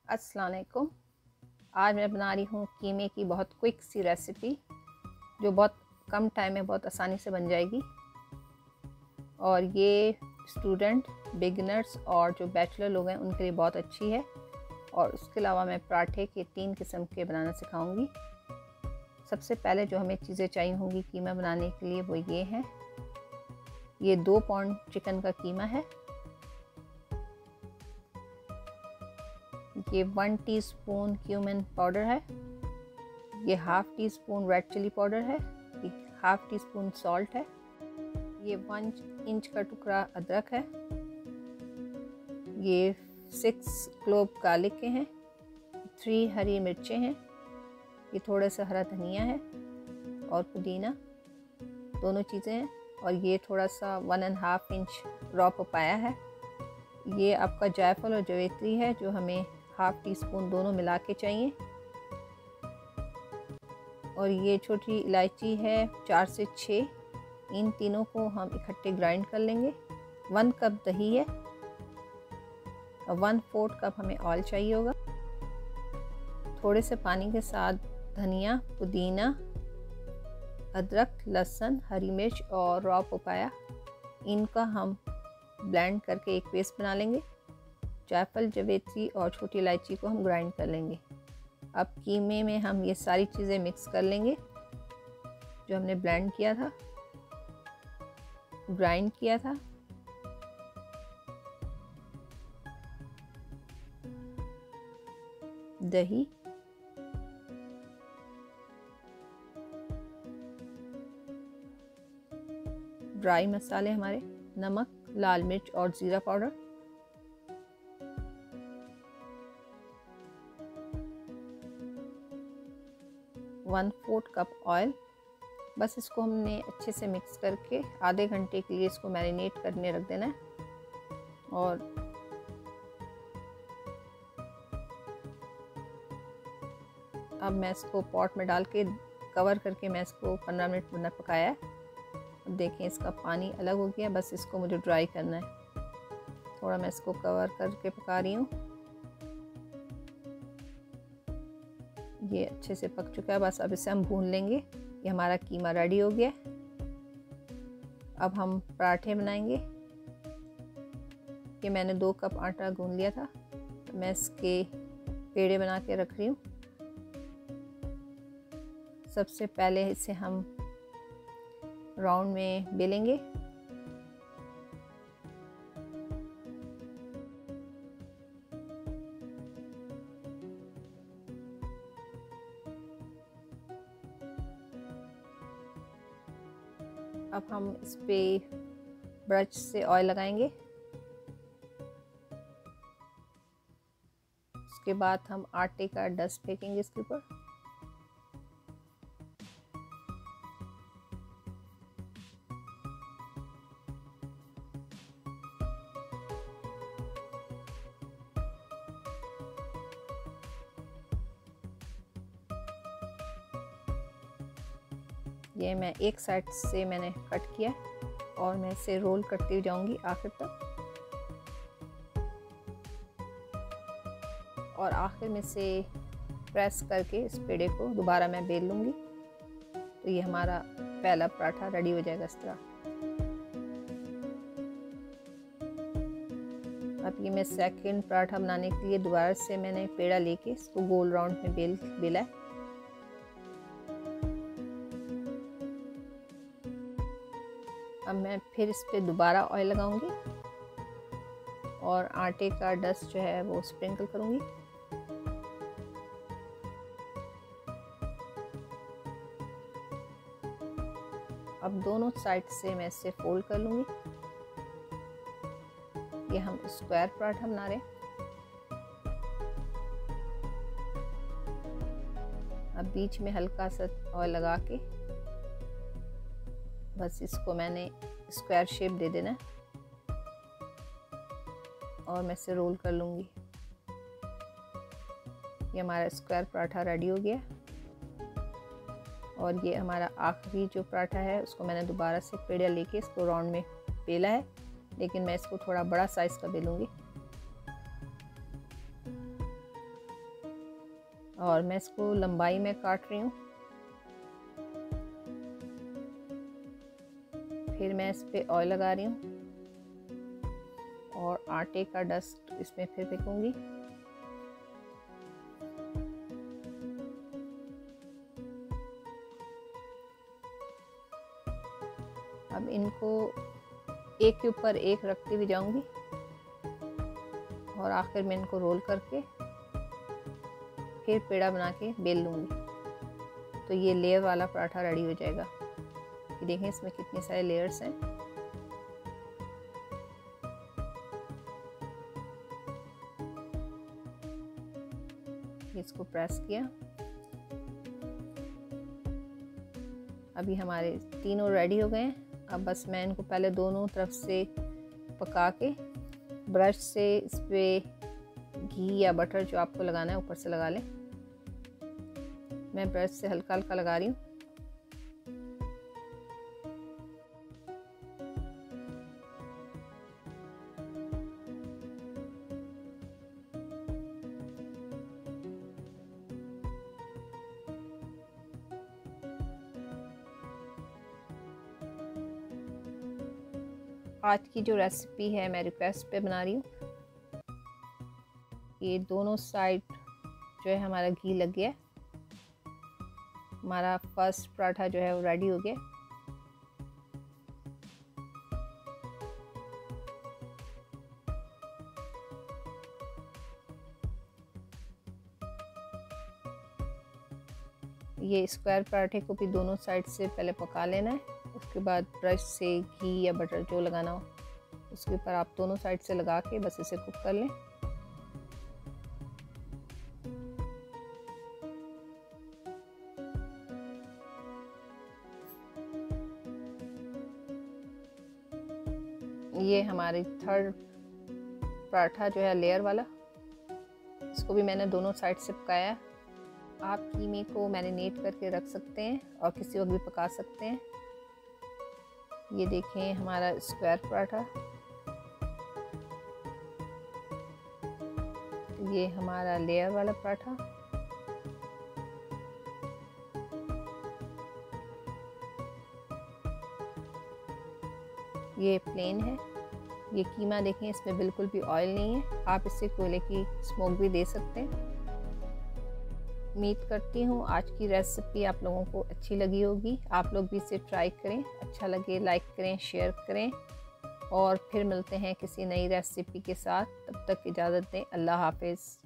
अस्सलाम वालेकुम। आज मैं बना रही हूँ कीमे की बहुत क्विक सी रेसिपी जो बहुत कम टाइम में बहुत आसानी से बन जाएगी। और ये स्टूडेंट, बिगिनर्स और जो बैचलर लोग हैं उनके लिए बहुत अच्छी है। और उसके अलावा मैं पराठे के 3 किस्म के बनाना सिखाऊंगी। सबसे पहले जो हमें चीज़ें चाहिए होंगी कीमा बनाने के लिए वो ये हैं। ये 2 पाउंड चिकन का कीमा है। ये 1 टीस्पून क्यूमिन पाउडर है। ये half teaspoon red chilli powder है। ये हाफ़ टी स्पून सॉल्ट है। ये 1 इंच का टुकड़ा अदरक है। ये 6 क्लोव गार्लिक के हैं। 3 हरी मिर्चें हैं। ये थोड़ा सा हरा धनिया है और पुदीना, दोनों चीज़ें हैं। और ये थोड़ा सा 1.5 इंच रॉ पपाया है। ये आपका जायफल और जवेत्री है जो हमें हाफ़ टी स्पून दोनों मिला के चाहिए। और ये छोटी इलायची है 4 से 6। इन तीनों को हम इकट्ठे ग्राइंड कर लेंगे। 1 कप दही है और 1/4 कप हमें ऑयल चाहिए होगा। थोड़े से पानी के साथ धनिया, पुदीना, अदरक, लहसुन, हरी मिर्च और रॉ पपाया, इनका हम ब्लेंड करके एक पेस्ट बना लेंगे। जायफल, जवेत्री और छोटी इलायची को हम ग्राइंड कर लेंगे। अब कीमे में हम ये सारी चीज़ें मिक्स कर लेंगे जो हमने ब्लेंड किया था, ग्राइंड किया था। दही, ड्राई मसाले हमारे, नमक, लाल मिर्च और ज़ीरा पाउडर, वन 1/4 कप ऑयल। बस इसको हमने अच्छे से मिक्स करके आधे घंटे के लिए इसको मैरिनेट करने रख देना है। और अब मैं इसको पॉट में डाल के कवर करके मैं इसको 15 मिनट बना पकाया है। अब देखें इसका पानी अलग हो गया। बस इसको मुझे ड्राई करना है। थोड़ा मैं इसको कवर करके पका रही हूँ। ये अच्छे से पक चुका है। बस अब इसे हम भून लेंगे। ये हमारा कीमा रेडी हो गया। अब हम पराठे बनाएंगे। ये मैंने 2 कप आटा गूंद लिया था, तो मैं इसके पेड़े बना के रख रही हूँ। सबसे पहले इसे हम राउंड में बेलेंगे। अब हम इस पे ब्रश से ऑयल लगाएंगे। उसके बाद हम आटे का डस्ट फेंकेंगे इसके ऊपर। ये मैं एक साइड से मैंने कट किया और मैं इसे रोल करती जाऊंगी आखिर तक। और आखिर में से प्रेस करके इस पेड़े को दोबारा मैं बेल लूँगी। तो ये हमारा पहला पराठा रेडी हो जाएगा इस तरह। अब ये मैं सेकंड पराठा बनाने के लिए दोबारा से मैंने पेड़ा लेके इसको गोल राउंड में बेला है। अब मैं फिर इस पे दोबारा ऑयल लगाऊंगी और आटे का डस्ट जो है वो स्प्रिंकल करूंगी। अब दोनों साइड से मैं इसे फोल्ड कर लूंगी। ये हम स्क्वायर पराठा बना रहे हैं। अब बीच में हल्का सा ऑयल लगा के बस इसको मैंने स्क्वायर शेप दे देना है और मैं इसे रोल कर लूँगी। ये हमारा स्क्वायर पराठा रेडी हो गया। और ये हमारा आखिरी जो पराठा है उसको मैंने दोबारा से पेड़ा लेके इसको राउंड में बेला है, लेकिन मैं इसको थोड़ा बड़ा साइज़ का बेलूँगी। और मैं इसको लंबाई में काट रही हूँ। फिर मैं इस पे ऑयल लगा रही हूँ और आटे का डस्ट इसमें फिर फेंकूंगी। अब इनको एक के ऊपर एक रखती हुई जाऊंगी और आखिर में इनको रोल करके फिर पेड़ा बना के बेल लूँगी। तो ये लेयर वाला पराठा रेडी हो जाएगा। ये देखें इसमें कितने सारे लेयर्स हैं। इसको प्रेस किया। अभी हमारे तीनों रेडी हो गए हैं। अब बस मैं इनको पहले दोनों तरफ से पका के ब्रश से इस पर घी या बटर जो आपको लगाना है ऊपर से लगा लें। मैं ब्रश से हल्का हल्का लगा रही हूँ। आज की जो रेसिपी है मैं रिक्वेस्ट पे बना रही हूँ। ये दोनों साइड जो है हमारा घी लग गया। हमारा फर्स्ट पराठा जो है वो रेडी हो गया। ये स्क्वायर पराठे को भी दोनों साइड से पहले पका लेना है। उसके बाद ब्रश से घी या बटर जो लगाना हो उसके ऊपर आप दोनों साइड से लगा के बस इसे कुक कर लें। ये हमारी थर्ड पराठा जो है लेयर वाला, इसको भी मैंने दोनों साइड से पकाया। आप कीमे को मैरिनेट करके रख सकते हैं और किसी वक्त भी पका सकते हैं। ये देखें हमारा स्क्वायर पराठा, ये हमारा लेयर वाला पराठा, ये प्लेन है। ये कीमा देखें इसमें बिल्कुल भी ऑयल नहीं है। आप इससे कोयले की स्मोक भी दे सकते हैं। उम्मीद करती हूँ आज की रेसिपी आप लोगों को अच्छी लगी होगी। आप लोग भी इसे ट्राई करें, अच्छा लगे लाइक करें, शेयर करें और फिर मिलते हैं किसी नई रेसिपी के साथ। तब तक इजाज़त दें। अल्लाह हाफिज़।